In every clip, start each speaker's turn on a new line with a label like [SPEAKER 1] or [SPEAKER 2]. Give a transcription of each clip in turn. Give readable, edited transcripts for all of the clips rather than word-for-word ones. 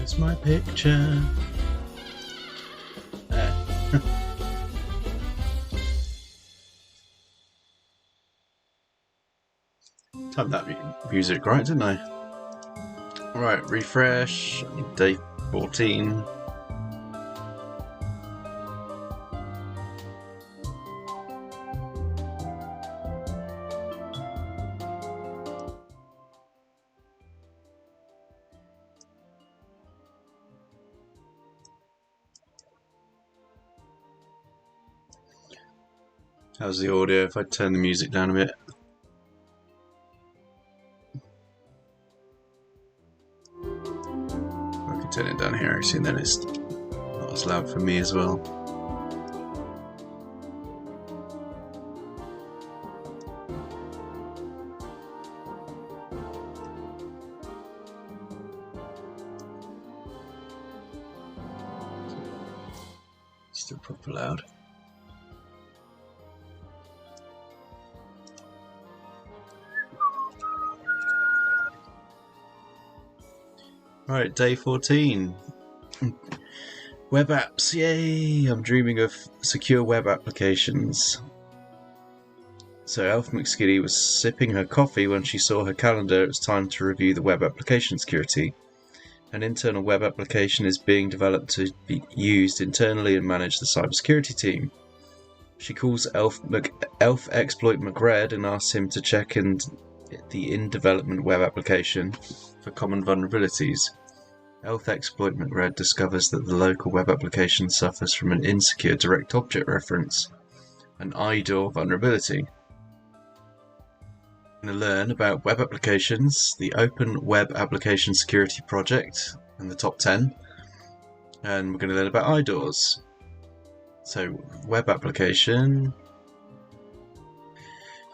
[SPEAKER 1] Where's my picture? There. Timed that music right, didn't I? Right, refresh. Day 14. How's the audio if I turn the music down a bit? I can turn it down here actually, and then it's not as loud for me as well. Still proper loud. Right, day 14. Web apps, yay! I'm dreaming of secure web applications. So Elf McSkidy was sipping her coffee when she saw her calendar. It was time to review the web application security. An internal web application is being developed to be used internally and manage the cybersecurity team. She calls Elf Exploit McRed and asks him to check the in-development web application for common vulnerabilities. Elf Exploit McRed discovers that the local web application suffers from an insecure direct object reference, an IDOR vulnerability. We're going to learn about web applications, the Open Web Application Security Project, and the top 10, and we're going to learn about IDORs. So, web application.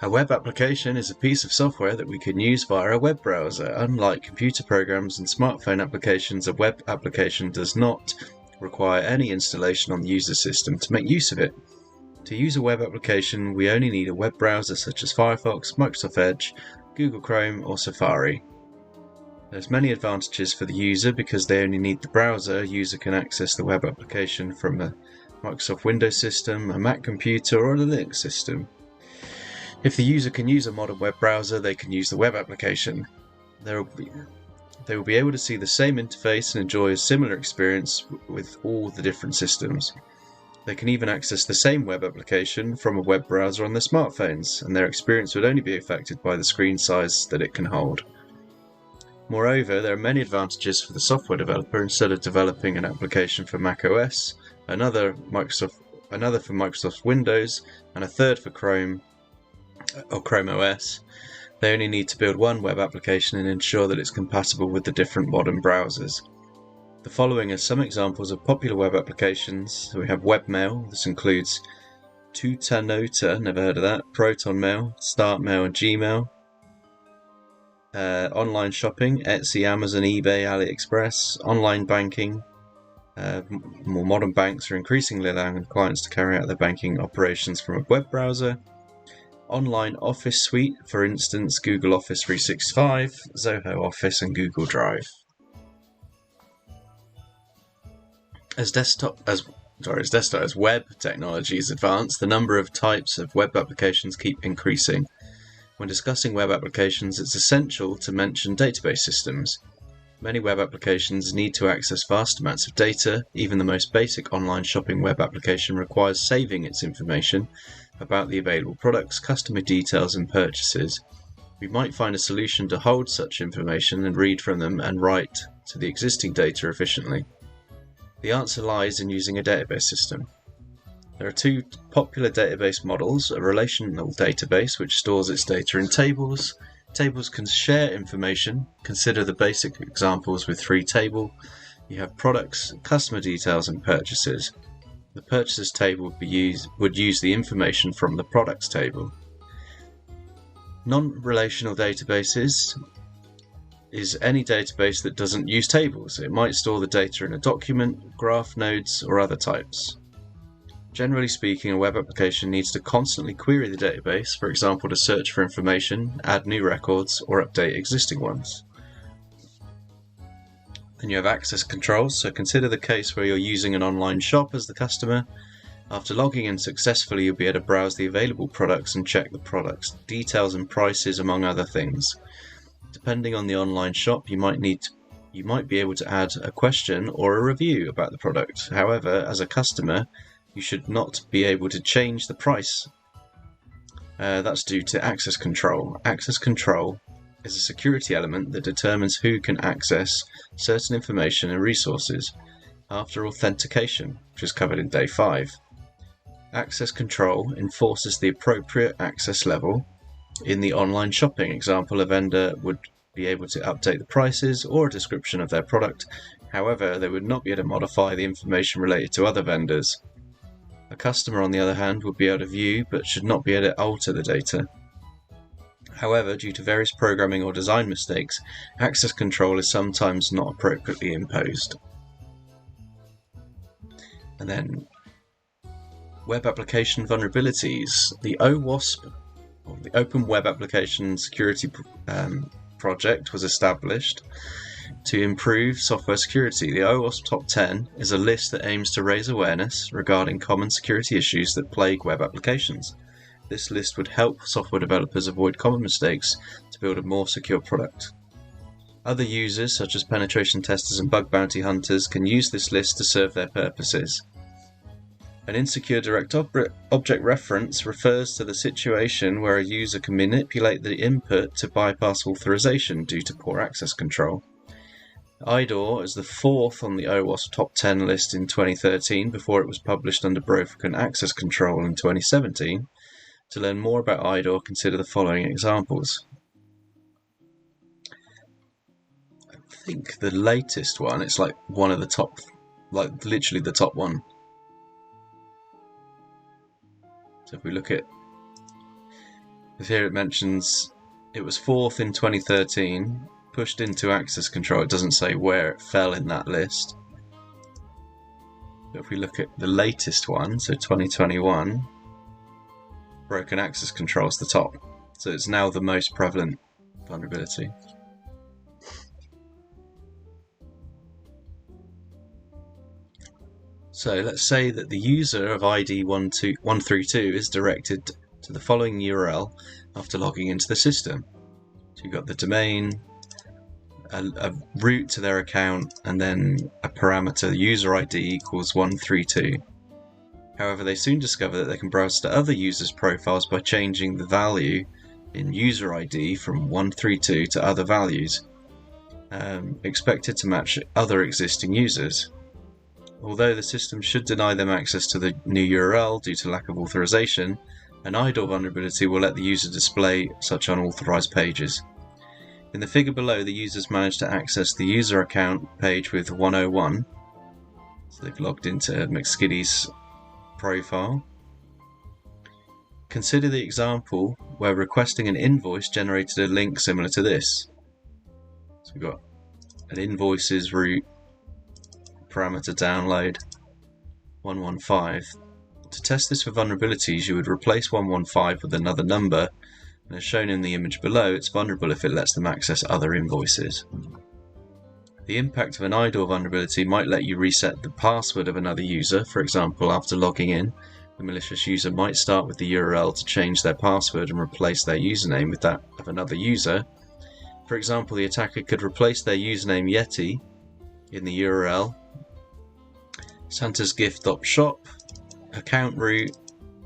[SPEAKER 1] A web application is a piece of software that we can use via a web browser. Unlike computer programs and smartphone applications, a web application does not require any installation on the user system to make use of it. To use a web application, we only need a web browser such as Firefox, Microsoft Edge, Google Chrome, or Safari. There's many advantages for the user because they only need the browser. A user can access the web application from a Microsoft Windows system, a Mac computer, or a Linux system. If the user can use a modern web browser, they can use the web application. They will be able to see the same interface and enjoy a similar experience with all the different systems. They can even access the same web application from a web browser on their smartphones, and their experience would only be affected by the screen size that it can hold. Moreover, there are many advantages for the software developer. Instead of developing an application for Mac OS, another for Microsoft Windows, and a third for Chrome or Chrome OS, they only need to build one web application and ensure that it's compatible with the different modern browsers. The following are some examples of popular web applications. We have webmail. This includes Tutanota, never heard of that, ProtonMail, StartMail and Gmail. Online shopping, Etsy, Amazon, eBay, AliExpress. Online banking. More modern banks are increasingly allowing clients to carry out their banking operations from a web browser. Online Office Suite, for instance, Google Office 365, Zoho Office, and Google Drive. As web technologies advance, the number of types of web applications keep increasing. When discussing web applications, it's essential to mention database systems. Many web applications need to access vast amounts of data. Even the most basic online shopping web application requires saving its information about the available products, customer details, and purchases. We might find a solution to hold such information and read from them and write to the existing data efficiently. The answer lies in using a database system. There are two popular database models: a relational database, which stores its data in tables. Tables can share information. Consider the basic examples with free table. You have products, customer details, and purchases. The purchases table would use the information from the products table. Non-relational databases is any database that doesn't use tables. It might store the data in a document, graph nodes, or other types. Generally speaking, a web application needs to constantly query the database, for example to search for information, add new records, or update existing ones. Then you have access controls. So consider the case where you're using an online shop as the customer. After logging in successfully, you'll be able to browse the available products and check the products' details and prices, among other things. Depending on the online shop, you might be able to add a question or a review about the product. However, as a customer, you should not be able to change the price. That's due to access control. Access control is a security element that determines who can access certain information and resources after authentication, which is covered in Day 5. Access control enforces the appropriate access level. In the online shopping example, a vendor would be able to update the prices or a description of their product. However, they would not be able to modify the information related to other vendors. A customer, on the other hand, would be able to view but should not be able to alter the data. However, due to various programming or design mistakes, access control is sometimes not appropriately imposed. And then Web application vulnerabilities. The OWASP, or the Open Web Application Security Project, was established to improve software security. The OWASP Top 10 is a list that aims to raise awareness regarding common security issues that plague web applications. This list would help software developers avoid common mistakes to build a more secure product. Other users, such as penetration testers and bug bounty hunters, can use this list to serve their purposes. An insecure direct object reference refers to the situation where a user can manipulate the input to bypass authorization due to poor access control. IDOR is the fourth on the OWASP Top 10 list in 2013 before it was published under broken access control in 2017. To learn more about IDOR, consider the following examples. I think the latest one, it's like one of the top, like literally the top one. So if we look at, here it mentions it was fourth in 2013, pushed into access control. It doesn't say where it fell in that list. But if we look at the latest one, so 2021, broken access control is the top. So it's now the most prevalent vulnerability. So let's say that the user of ID 132 is directed to the following URL after logging into the system. So you've got the domain, a route to their account, and then a parameter, user ID equals 132. However, they soon discover that they can browse to other users' profiles by changing the value in user ID from 132 to other values, expected to match other existing users. Although the system should deny them access to the new URL due to lack of authorization, an IDOR vulnerability will let the user display such unauthorized pages. In the figure below, the users managed to access the user account page with 101, so they've logged into McSkidy's profile. Consider the example where requesting an invoice generated a link similar to this. So we've got an invoices route, parameter download 115. To test this for vulnerabilities, you would replace 115 with another number, and as shown in the image below, it's vulnerable if it lets them access other invoices. The impact of an IDOR vulnerability might let you reset the password of another user. For example, after logging in, the malicious user might start with the URL to change their password and replace their username with that of another user. For example, the attacker could replace their username Yeti in the URL santasgift.shop, account root,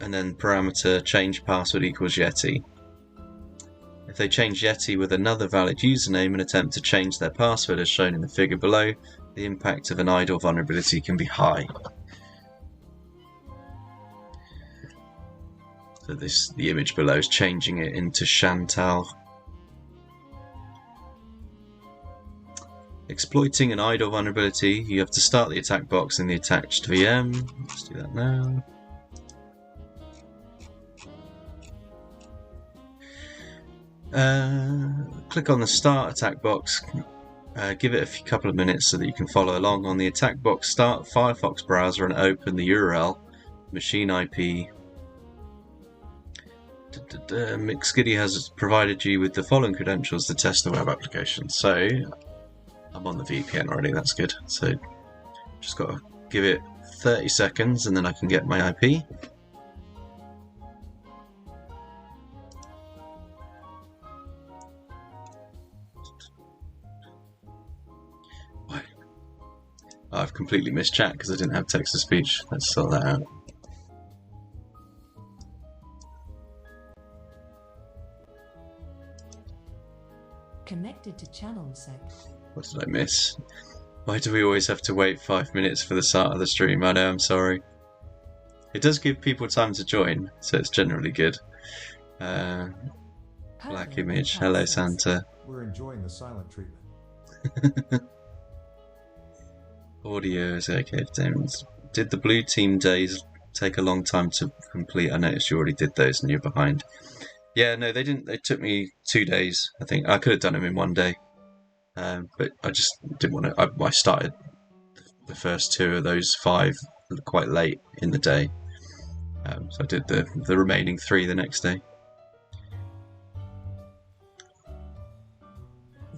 [SPEAKER 1] and then parameter change password equals Yeti. If they change Yeti with another valid username and attempt to change their password as shown in the figure below, the impact of an IDOR vulnerability can be high. So the image below is changing it into Chantal. Exploiting an IDOR vulnerability, you have to start the attack box in the attached VM. Let's do that now. Click on the start attack box, give it a couple of minutes so that you can follow along. On the attack box, start Firefox browser and open the URL, machine IP. McSkidy has provided you with the following credentials to test the web application. So I'm on the VPN already, that's good. So just got to give it 30 seconds and then I can get my IP. I've completely missed chat because I didn't have text to speech. Let's sort that out.
[SPEAKER 2] Connected to channel sec.
[SPEAKER 1] What did I miss? Why do we always have to wait 5 minutes for the start of the stream? I know, I'm sorry. It does give people time to join, so it's generally good. Black image. Hello, Santa.
[SPEAKER 3] We're enjoying the silent treatment.
[SPEAKER 1] Audio is okay, James. Did the blue team days take a long time to complete? I noticed you already did those and you're behind. Yeah, no, they didn't. They took me 2 days, I think. I could have done them in 1 day. But I just didn't want to. I started the first 2 of those 5 quite late in the day. So I did the remaining 3 the next day.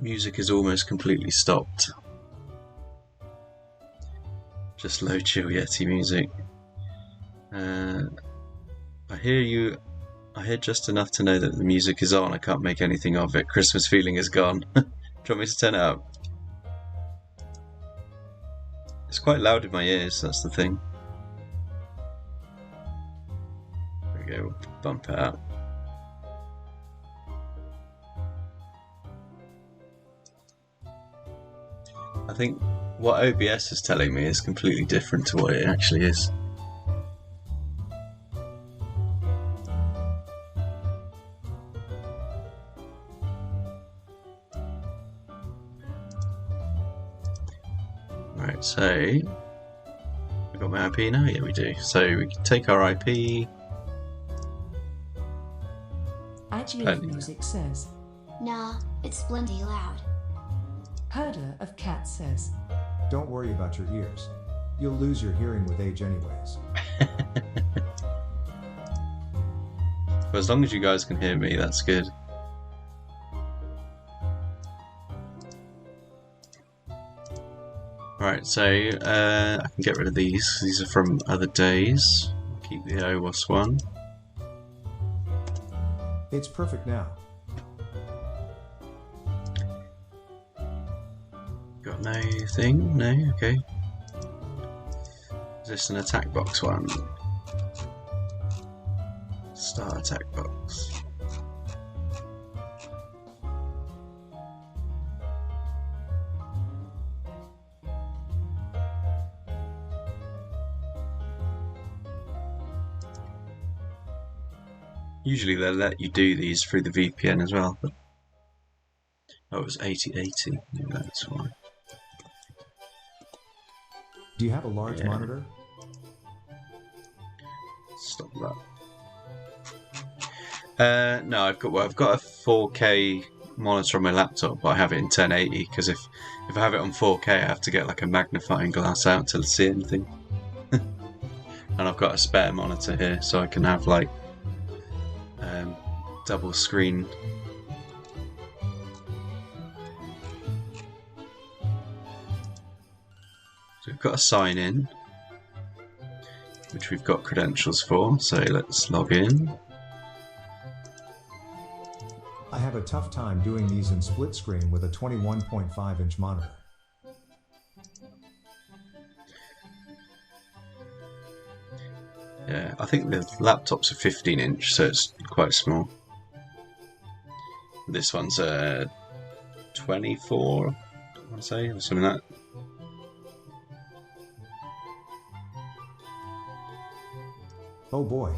[SPEAKER 1] Music is almost completely stopped. Just low chill Yeti music. I hear you. I hear just enough to know that the music is on. I can't make anything of it. Christmas feeling is gone. Do you want me to turn it up? It's quite loud in my ears, that's the thing. There we go, we'll bump it up. I think what OBS is telling me is completely different to what it actually is. Right, so we got my IP now? Yeah, we do. So we can take our IP.
[SPEAKER 2] IGF music says.
[SPEAKER 4] Nah, it's plenty loud.
[SPEAKER 2] Herder of Cat says.
[SPEAKER 3] Don't worry about your ears. You'll lose your hearing with age anyways.
[SPEAKER 1] But as long as you guys can hear me, that's good. Right, so I can get rid of these. These are from other days. Keep the OWASP one.
[SPEAKER 3] It's perfect now.
[SPEAKER 1] Got no thing? No? Okay. Is this an attack box one? Start attack box. Usually they'll let you do these through the VPN as well. But... oh, it was 8080. Maybe that's why.
[SPEAKER 3] Do you have a large monitor?
[SPEAKER 1] Stop that. No, I've got a 4K monitor on my laptop, but I have it in 1080 because if I have it on 4K, I have to get like a magnifying glass out to see anything. And I've got a spare monitor here, so I can have like double screen. So we've got a sign in, which we've got credentials for, so let's log in.
[SPEAKER 3] I have a tough time doing these in split screen with a 21.5-inch monitor.
[SPEAKER 1] Yeah, I think the laptop's a 15-inch, so it's quite small. This one's a 24, I want to say, or something like that.
[SPEAKER 3] Oh boy.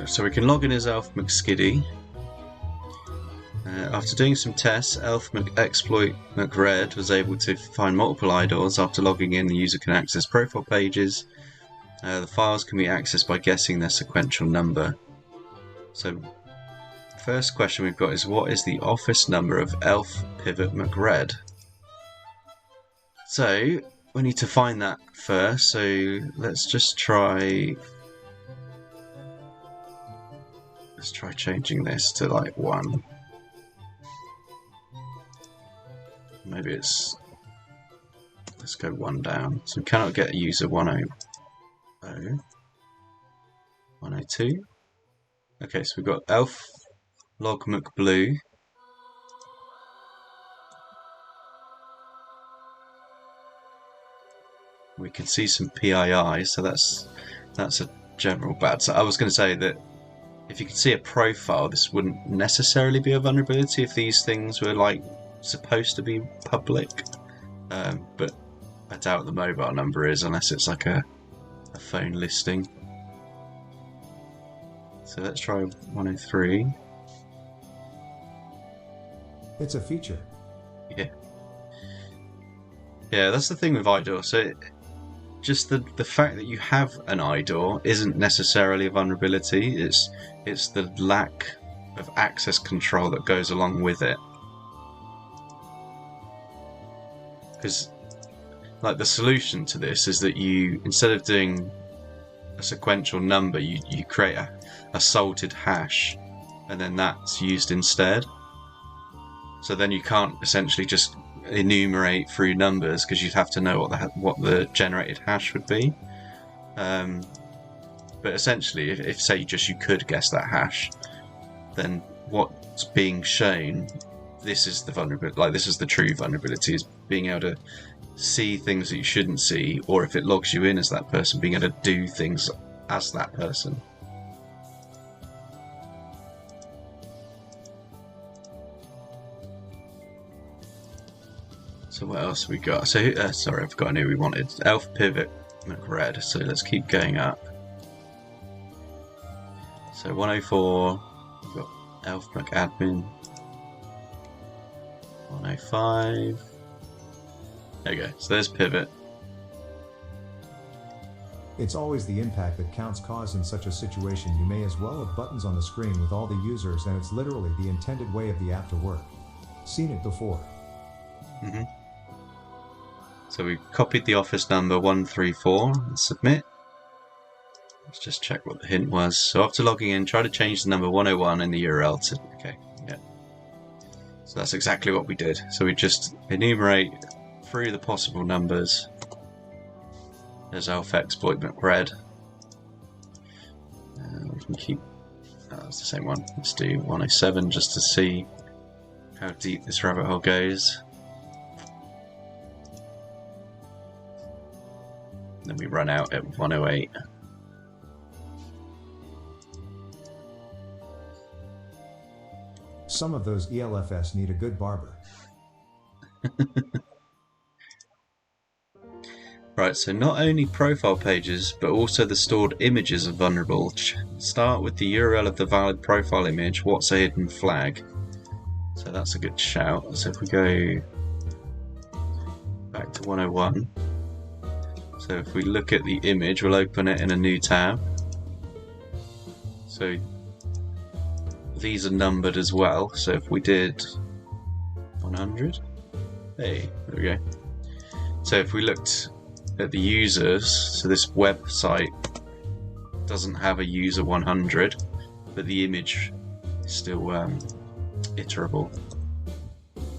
[SPEAKER 1] So we can log in as Elf McSkidy. After doing some tests, Elf Exploit McRed was able to find multiple IDORs. After logging in, the user can access profile pages. The files can be accessed by guessing their sequential number. So, first question we've got is, what is the office number of Elf Pivot McRed? So, we need to find that first, so let's just try... let's try changing this to like 1. Maybe it's... Let's go one down. So we cannot get user 100. 102. Okay, so we've got Elf Log McBlue. We can see some PII, so that's a general bad. So I was going to say that if you could see a profile, this wouldn't necessarily be a vulnerability if these things were like supposed to be public. But I doubt the mobile number is, unless it's like a phone listing. So let's try 103.
[SPEAKER 3] It's a feature.
[SPEAKER 1] Yeah. Yeah, that's the thing with IDOR. So just the fact that you have an IDOR isn't necessarily a vulnerability. It's the lack of access control that goes along with it. Because like the solution to this is that you, instead of doing a sequential number, you create a salted hash, and then that's used instead. So then you can't essentially just enumerate through numbers, because you'd have to know what the generated hash would be. But essentially, if say just you could guess that hash, then what's being shown, this is the vulnerability. Like, this is the true vulnerability, is being able to see things that you shouldn't see, or if it logs you in as that person, being able to do things as that person. So what else have we got? So sorry, I've forgotten who we wanted. Elf Pivot McRed. So let's keep going up. So 104, we've got Elf McAdmin. 105. There we go. So there's Pivot.
[SPEAKER 3] It's always the impact that counts caused in such a situation. You may as well have buttons on the screen with all the users, and it's literally the intended way of the app to work. Seen it before.
[SPEAKER 1] Mm-hmm. So we copied the office number 134 and submit. Let's just check what the hint was. So after logging in, try to change the number 101 in the URL to... Okay, yeah. So that's exactly what we did. So we just enumerate through the possible numbers. There's Elf Exploit McRed. We can keep... Oh, that's the same one. Let's do 107 just to see how deep this rabbit hole goes. Then we run out at 108.
[SPEAKER 3] Some of those ELFS need a good barber.
[SPEAKER 1] Right, so not only profile pages, but also the stored images are vulnerable. Start with the URL of the valid profile image. What's a hidden flag? So that's a good shout. So if we go back to 101. So if we look at the image, we'll open it in a new tab. So these are numbered as well. So if we did 100, hey, there we go. So if we looked at the users, so this website doesn't have a user 100, but the image is still iterable.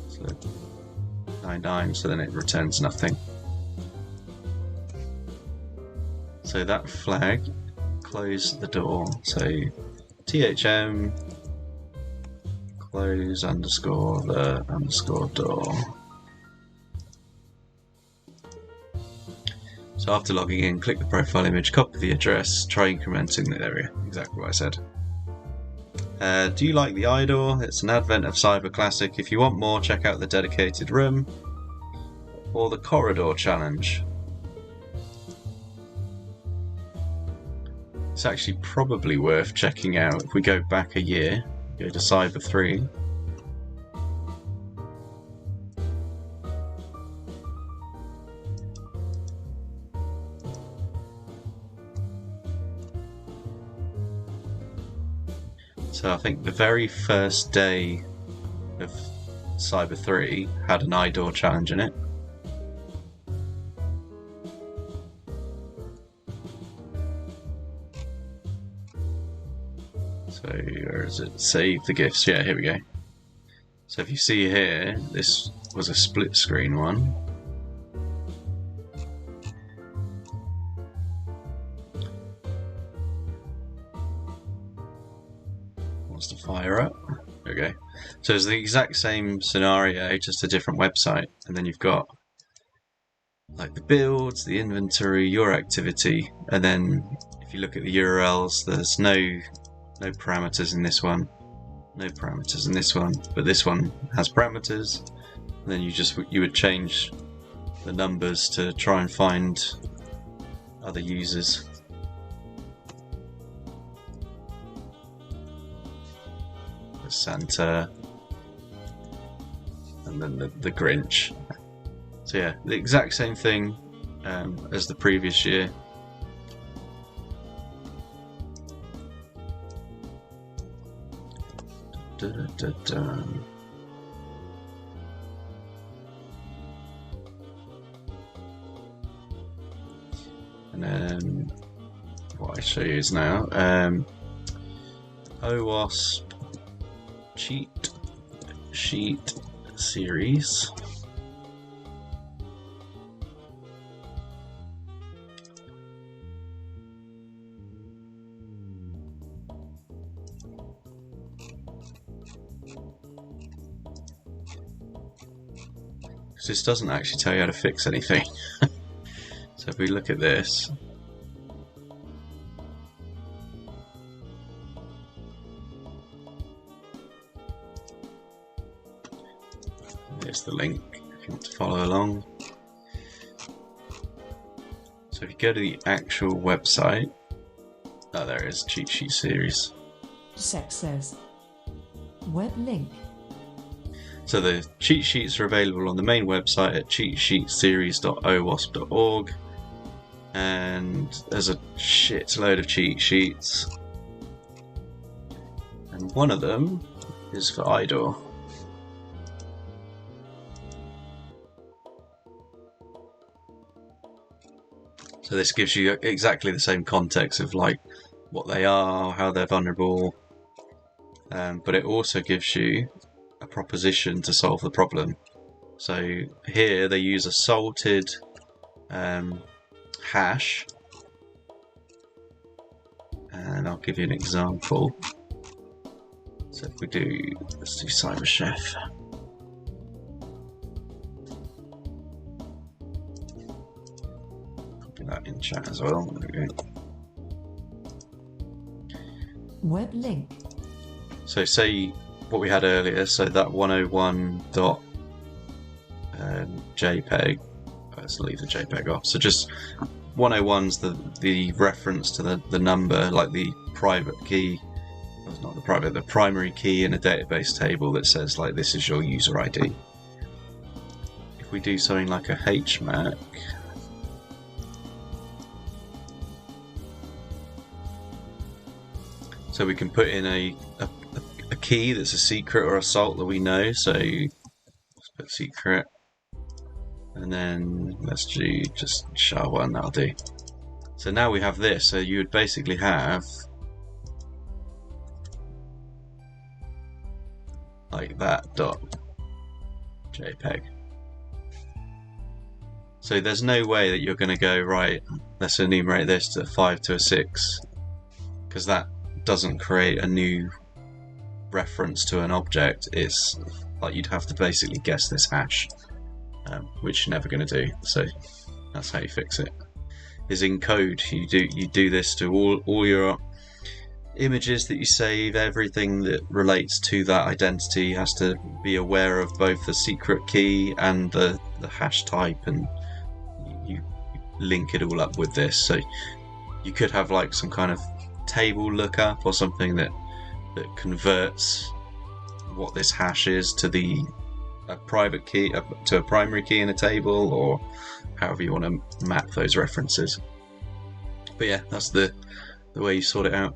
[SPEAKER 1] So 99, so then it returns nothing. So that flag, close the door. So THM close underscore the underscore door. So after logging in, click the profile image, copy the address, try incrementing the area. Exactly what I said. Do you like the IDOR? It's an advent of Cyber Classic. If you want more, check out the dedicated room or the corridor challenge. It's actually probably worth checking out. If we go back a year, go to Cyber 3. So I think the very first day of Cyber 3 had an IDOR challenge in it. So where is it? Save the gifts. Yeah, here we go. So if you see here, this was a split screen one. Wants to fire up. There we go. So it's the exact same scenario, just a different website, and then you've got like the builds, the inventory, your activity, and then if you look at the URLs, there's no parameters in this one, no parameters in this one, but this one has parameters. And then you would change the numbers to try and find other users. The Santa, and then the Grinch. So yeah, the exact same thing as the previous year. And then what I show you is now OWASP cheat sheet series. This doesn't actually tell you how to fix anything. So if we look at this, here's the link if you want to follow along. So if you go to the actual website, oh, there it is, cheat sheet series.
[SPEAKER 2] Sec says web link.
[SPEAKER 1] So the cheat sheets are available on the main website at cheatsheetseries.owasp.org, and there's a shitload of cheat sheets, and one of them is for IDOR. So this gives you exactly the same context of like what they are, how they're vulnerable, but it also gives you a proposition to solve the problem. So here they use a salted hash, and I'll give you an example. So if we let's do Cyber Chef. Copy that in chat as well. There we go.
[SPEAKER 2] Web link.
[SPEAKER 1] So say what we had earlier, so that 101.jpg, let's leave the JPEG off. So just 101's the reference to the number, like the private key, well, not the private, the primary key in a database table that says like this is your user ID. If we do something like a HMAC, so we can put in a key that's a secret or a salt that we know. So let's put secret, and then let's do just SHA-1, that'll do. So now we have this. So you would basically have like that .jpg. So there's no way that you're going to go, right, let's enumerate this to 5 to a 6, because that doesn't create a new reference to an object. It's like you'd have to basically guess this hash, which you're never going to do. So that's how you fix it. Is in code. You do this to all your images that you save. Everything that relates to that identity has to be aware of both the secret key and the hash type, and you link it all up with this. So you could have like some kind of table lookup or something that converts what this hash is to a private key, to a primary key in a table, or however you want to map those references. But yeah, that's the way you sort it out.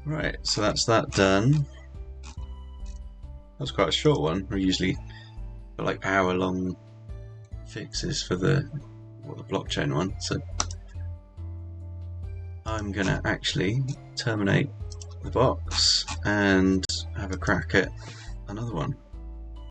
[SPEAKER 1] Right, so that's that done. That's quite a short one. We're usually like hour-long fixes for the blockchain one. So I'm going to actually terminate the box and have a crack at another one.